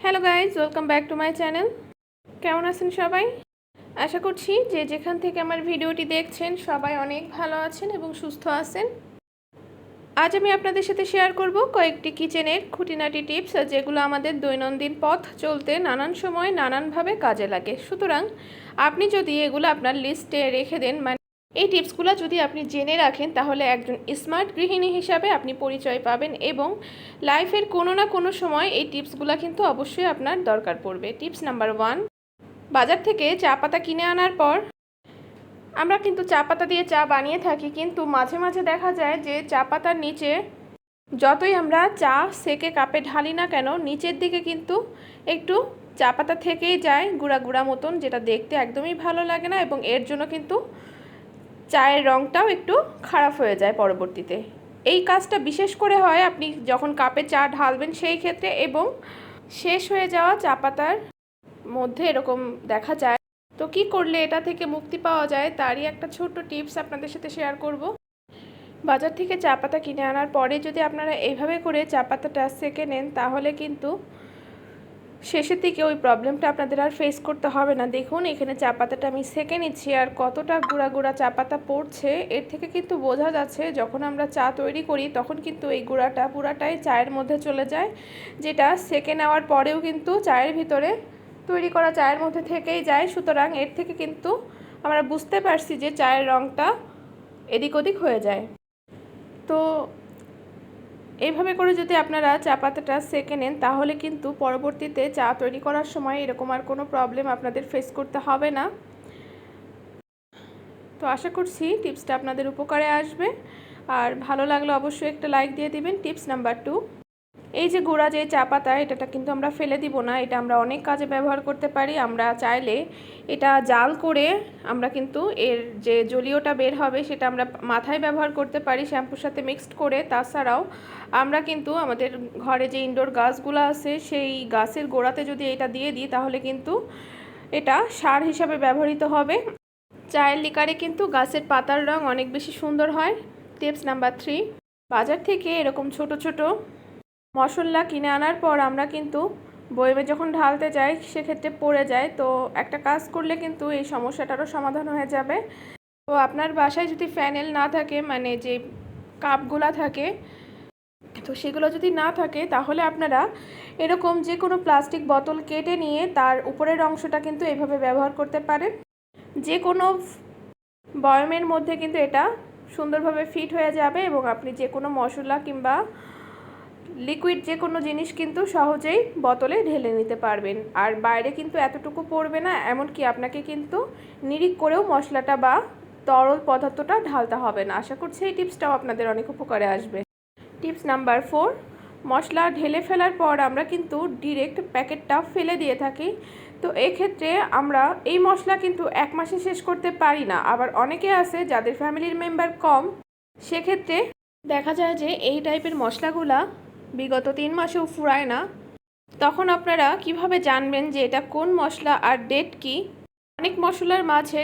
Hello guys, welcome back to my channel. কেমন আছেন সবাই? আশা করছি যে যেখান থেকে আমার ভিডিওটি দেখছেন সবাই অনেক ভালো আছেন এবং সুস্থ আছেন। আজ আমি আপনাদের সাথে শেয়ার করব কয়েকটি কিচেনের খুঁটিনাটি টিপস, যেগুলো আমাদের দৈনন্দিন পথ চলতে নানান সময় নানানভাবে কাজে লাগে। সুতরাং আপনি যদি এগুলো আপনার লিস্টে রেখে দেন, মানে এই টিপসগুলো যদি আপনি জেনে রাখেন, তাহলে একজন স্মার্ট গৃহিণী হিসাবে আপনি পরিচয় পাবেন এবং লাইফের কোনো না কোনো সময় এই টিপসগুলো কিন্তু অবশ্যই আপনার দরকার পড়বে। টিপস নাম্বার 1, বাজার থেকে চা পাতা কিনে আনার পর আমরা কিন্তু চা পাতা দিয়ে চা বানিয়ে থাকি, কিন্তু মাঝে মাঝে দেখা যায় যে চা পাতার নিচে যতই আমরা চা সেকে কাপে ঢালি না কেন, নিচের দিকে কিন্তু একটু চা পাতা থেকেই যায় গুঁড়া গুঁড়া মতন, যেটা দেখতে একদমই ভালো লাগে না এবং এর জন্য কিন্তু চায়ের রঙটাও একটু খারাপ হয়ে যায় পরবর্তীতে। এই কাজটা বিশেষ করে হয় আপনি যখন কাপে চা ঢালবেন সেই ক্ষেত্রে, এবং শেষ হয়ে যাওয়া চা পাতার মধ্যে এরকম দেখা যায়। তো কি করলে এটা থেকে মুক্তি পাওয়া যায় তারই একটা ছোট্ট টিপস আপনাদের সাথে শেয়ার করব। বাজার থেকে চা পাতা কিনে আনার পরে যদি আপনারা এইভাবে করে চা পাতাটা সেকে নেন, তাহলে কিন্তু শেষের দিকে ওই প্রবলেমটা আপনাদের আর ফেস করতে হবে না। দেখুন এখানে চা পাতাটা আমি সেকে নিচ্ছি, আর কতটা গুঁড়া গুঁড়া চা পাতা পড়ছে এর থেকে কিন্তু বোঝা যাচ্ছে যখন আমরা চা তৈরি করি তখন কিন্তু এই গুঁড়াটা পুরাটাই চায়ের মধ্যে চলে যায়, যেটা সেকে নেওয়ার পরেও কিন্তু চায়ের ভিতরে তৈরি করা চায়ের মধ্যে থেকেই যায়। সুতরাং এর থেকে কিন্তু আমরা বুঝতে পারছি যে চায়ের রঙটা এদিক ওদিক হয়ে যায়। তো এইভাবে করে যদি আপনারা চা পাতাটা সেকে নেন, তাহলে কিন্তু পরবর্তীতে চা তৈরি করার সময় এরকম আর কোনো প্রবলেম আপনাদের ফেস করতে হবে না। তো আশা করছি টিপসটা আপনাদের উপকারে আসবে, আর ভালো লাগলে অবশ্যই একটা লাইক দিয়ে দিবেন। টিপস নাম্বার 2, এই যে গুঁড়া যে চা পাতা, এটা কিন্তু আমরা ফেলে দিব না, এটা আমরা অনেক কাজে ব্যবহার করতে পারি। আমরা চাইলে এটা জাল করে আমরা কিন্তু এর যে জলীয়টা বের হবে সেটা আমরা মাথায় ব্যবহার করতে পারি শ্যাম্পুর সাথে মিক্সড করে। তাছাড়াও আমরা কিন্তু আমাদের ঘরে যে ইনডোর গাছগুলো আছে সেই গাছের গোড়াতে যদি এটা দিয়ে দিই, তাহলে কিন্তু এটা সার হিসাবে ব্যবহৃত হবে। চায়ের লিকারে কিন্তু গাছের পাতার রং অনেক বেশি সুন্দর হয়। টিপস নাম্বার 3, বাজার থেকে এরকম ছোট ছোট মশলা কিনে আনার পর আমরা কিন্তু বয়মে যখন ঢালতে যাই সেক্ষেত্রে পড়ে যায়। তো একটা কাজ করলে কিন্তু এই সমস্যাটারও সমাধান হয়ে যাবে। তো আপনার বাসায় যদি ফ্যানেল না থাকে, মানে যে কাপগুলা থাকে, তো সেগুলো যদি না থাকে তাহলে আপনারা এরকম যে কোনো প্লাস্টিক বোতল কেটে নিয়ে তার উপরের অংশটা কিন্তু এইভাবে ব্যবহার করতে পারেন। যে কোনো বয়মের মধ্যে কিন্তু এটা সুন্দরভাবে ফিট হয়ে যাবে এবং আপনি যে কোনো মশলা কিংবা লিকুইড যে কোনো জিনিস কিন্তু সহজেই বোতলে ঢেলে নিতে পারবেন। আর বাইরে কিন্তু এতটুকু পড়বে না, এমনকি আপনাকে কিন্তু নিরিখ করেও মশলাটা বা তরল পদার্থটা ঢালতে হবে না। আশা করছি এই টিপসটাও আপনাদের অনেক উপকারে আসবে। টিপস নাম্বার 4, মশলা ঢেলে ফেলার পর আমরা কিন্তু ডিরেক্ট প্যাকেটটা ফেলে দিয়ে থাকি। তো এক্ষেত্রে আমরা এই মশলা কিন্তু 1 মাসে শেষ করতে পারি না। আবার অনেকে আছে যাদের ফ্যামিলির মেম্বার কম, সেক্ষেত্রে দেখা যায় যে এই টাইপের মশলাগুলা বিগত 3 মাসেও ফুরায় না। তখন আপনারা কিভাবে জানবেন যে এটা কোন মশলা আর ডেট কি? অনেক মশলার মাঝে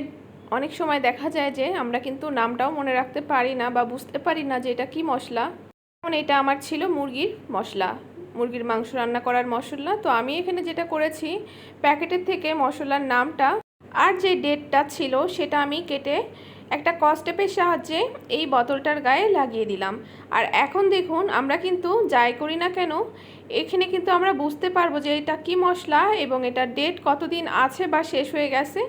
অনেক সময় দেখা যায় যে আমরা কিন্তু নামটাও মনে রাখতে পারি না বা বুঝতে পারি না যে এটা কি মশলা। যেমন এটা আমার ছিল মুরগির মশলা, মুরগির মাংস রান্না করার মশলা। তো আমি এখানে যেটা করেছি, প্যাকেটের থেকে মশলার নামটা আর যে ডেটটা ছিল সেটা আমি কেটে একটা কসটেপের সাহায্যে এই বোতলটার গায়ে লাগিয়ে দিলাম। আর এখন দেখুন আমরা কিন্তু যাই করি না কেন এখানে কিন্তু আমরা বুঝতে পারবো যে এটা কি মশলা এবং এটা ডেট কতদিন আছে বা শেষ হয়ে গেছে।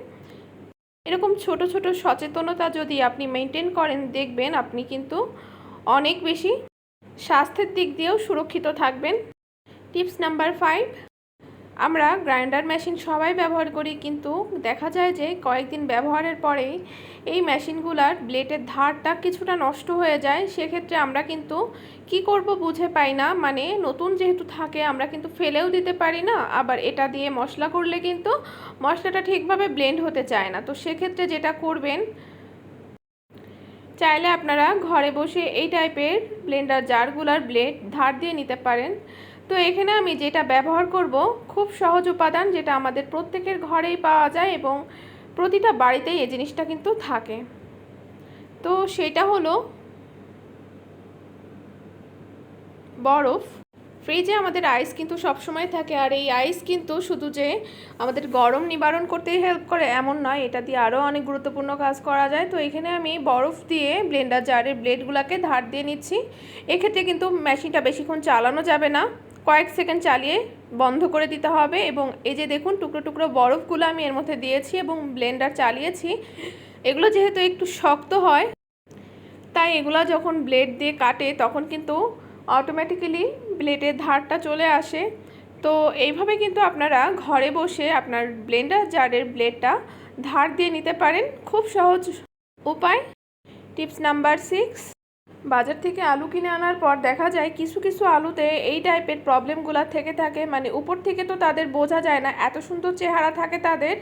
এরকম ছোট ছোট সচেতনতা যদি আপনি মেনটেন করেন, দেখবেন আপনি কিন্তু অনেক বেশি স্বাস্থ্যের দিক দিয়েও সুরক্ষিত থাকবেন। টিপস নাম্বার 5, আমরা গ্রাইন্ডার মেশিন সবাই ব্যবহার করি, কিন্তু দেখা যায় যে কয়েকদিন ব্যবহারের পরেই এই মেশিনগুলার ব্লেডের ধারটা কিছুটা নষ্ট হয়ে যায়। সেক্ষেত্রে আমরা কিন্তু কি করব বুঝে পাই না, মানে নতুন যেহেতু থাকে আমরা কিন্তু ফেলেও দিতে পারি না, আবার এটা দিয়ে মশলা করলে কিন্তু মশলাটা ঠিকভাবে ব্লেন্ড হতে চায় না। তো সেক্ষেত্রে যেটা করবেন, চাইলে আপনারা ঘরে বসে এই টাইপের ব্লেন্ডার জারগুলার ব্লেড ধার দিয়ে নিতে পারেন। তো এখানে আমি যেটা ব্যবহার করব, খুব সহজ উপাদান, যেটা আমাদের প্রত্যেকের ঘরেই পাওয়া যায় এবং প্রতিটা বাড়িতেই এই জিনিসটা কিন্তু থাকে। তো সেটা হলো বরফ, ফ্রিজে আমাদের আইস কিন্তু সবসময় থাকে, আর এই আইস কিন্তু শুধু যে আমাদের গরম নিবারণ করতেই হেল্প করে এমন নয়, এটা দিয়ে আরও অনেক গুরুত্বপূর্ণ কাজ করা যায়। তো এখানে আমি বরফ দিয়ে ব্লেন্ডার জারের ব্লেডগুলোকে ধার দিয়ে নিচ্ছি। এক্ষেত্রে কিন্তু মেশিনটা বেশিক্ষণ চালানো যাবে না, কয়েক সেকেন্ড চালিয়ে বন্ধ করে দিতে হবে। এবং এই যে দেখুন টুকরো টুকরো বরফগুলো আমি এর মধ্যে দিয়েছি এবং ব্লেন্ডার চালিয়েছি। এগুলো যেহেতু একটু শক্ত হয়, তাই এগুলো যখন ব্লেড দিয়ে কাটে তখন কিন্তু অটোমেটিক্যালি ব্লেডের ধারটা চলে আসে। তো এইভাবে কিন্তু আপনারা ঘরে বসে আপনার ব্লেন্ডার জারের ব্লেডটা ধার দিয়ে নিতে পারেন, খুব সহজ উপায়। টিপস নাম্বার 6, বাজার থেকে আলু কিনে আনার পর দেখা যায় কিছু কিছু আলুতে এই টাইপের প্রবলেমগুলো থেকে থাকে, মানে উপর থেকে তো তাদের বোঝা যায় না, এত সুন্দর চেহারা থাকে তাদের,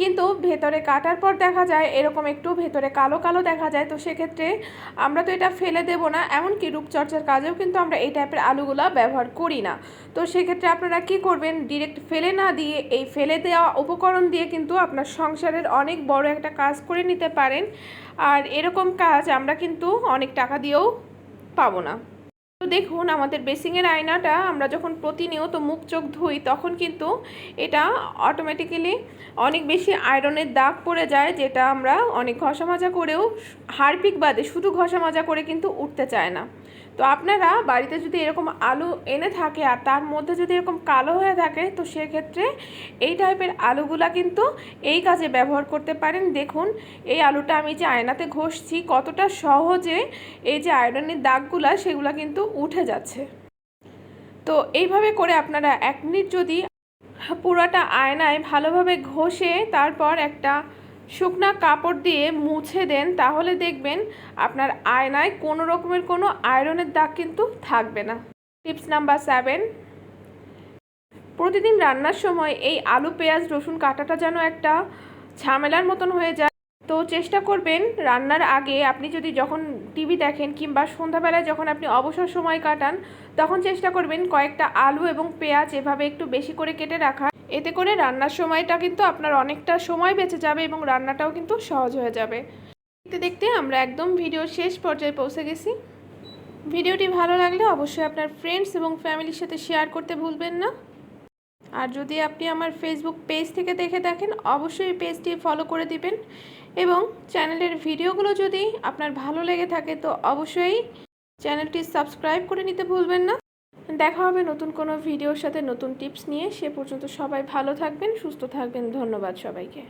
কিন্তু ভেতরে কাটার পর দেখা যায় এরকম একটু ভেতরে কালো কালো দেখা যায়। তো সেক্ষেত্রে আমরা তো এটা ফেলে দেব না, এমনকি রূপচর্চার কাজেও কিন্তু আমরা এই টাইপের আলুগুলো ব্যবহার করি না। তো সেক্ষেত্রে আপনারা কি করবেন, ডিরেক্ট ফেলে না দিয়ে এই ফেলে দেওয়া উপকরণ দিয়ে কিন্তু আপনার সংসারের অনেক বড় একটা কাজ করে নিতে পারেন। আর এরকম কাজ আমরা কিন্তু অনেক টাকা দিয়েও পাবো না। তো দেখুন আমাদের বেসিংয়ের আয়নাটা আমরা যখন প্রতিনিয়ত মুখ চোখ ধুই তখন কিন্তু এটা অটোমেটিক্যালি অনেক বেশি আয়রনের দাগ পড়ে যায়, যেটা আমরা অনেক ঘষা মাজা করেও হারপিক বাদে শুধু ঘষা মাজা করে কিন্তু উঠতে চায় না। তো আপনারা বাড়িতে যদি এরকম আলু এনে থাকে আর তার মধ্যে যদি এরকম কালো হয়ে থাকে, তো সেক্ষেত্রে এই টাইপের আলুগুলা কিন্তু এই কাজে ব্যবহার করতে পারেন। দেখুন এই আলুটা আমি যে আয়নাতে ঘষছি কতটা সহজে এই যে আয়রনের দাগগুলা সেগুলো কিন্তু উঠে যাচ্ছে। তো এইভাবে করে আপনারা 1 মিনিট যদি পুরোটা আয়নায় ভালোভাবে ঘষে তারপর একটা শুকনা কাপড় দিয়ে মুছে দেন, তাহলে দেখবেন আপনার আয়নায় কোনো রকমের কোনো আয়রনের দাগ কিন্তু থাকবে না। টিপস নাম্বার 7, প্রতিদিন রান্নার সময় এই আলু পেঁয়াজ রসুন কাটাটা যেন একটা ঝামেলার মতন হয়ে যায়। তো চেষ্টা করবেন রান্নার আগে, আপনি যদি যখন টিভি দেখেন কিংবা সন্ধ্যাবেলায় যখন আপনি অবসর সময় কাটান, তখন চেষ্টা করবেন কয়েকটা আলু এবং পেঁয়াজ এভাবে একটু বেশি করে কেটে রাখা। এতে করে রান্নার সময়টা কিন্তু আপনার অনেকটা সময় বেঁচে যাবে এবং রান্নাটাও কিন্তু সহজ হয়ে যাবে। দেখতে দেখতে আমরা একদম ভিডিওর শেষ পর্যায়ে পৌঁছে গেছি। ভিডিওটি ভালো লাগলে অবশ্যই আপনার ফ্রেন্ডস এবং ফ্যামিলির সাথে শেয়ার করতে ভুলবেন না। আর যদি আপনি আমার ফেসবুক পেজ থেকে দেখে থাকেন অবশ্যই পেজটি ফলো করে দিবেন, এবং চ্যানেলের ভিডিওগুলো যদি আপনার ভালো লেগে থাকে তো অবশ্যই চ্যানেলটি সাবস্ক্রাইব করে নিতে ভুলবেন না। দেখা হবে নতুন কোনো ভিডিওর সাথে নতুন টিপস নিয়ে। সে পর্যন্ত সবাই ভালো থাকবেন, সুস্থ থাকবেন। ধন্যবাদ সবাইকে।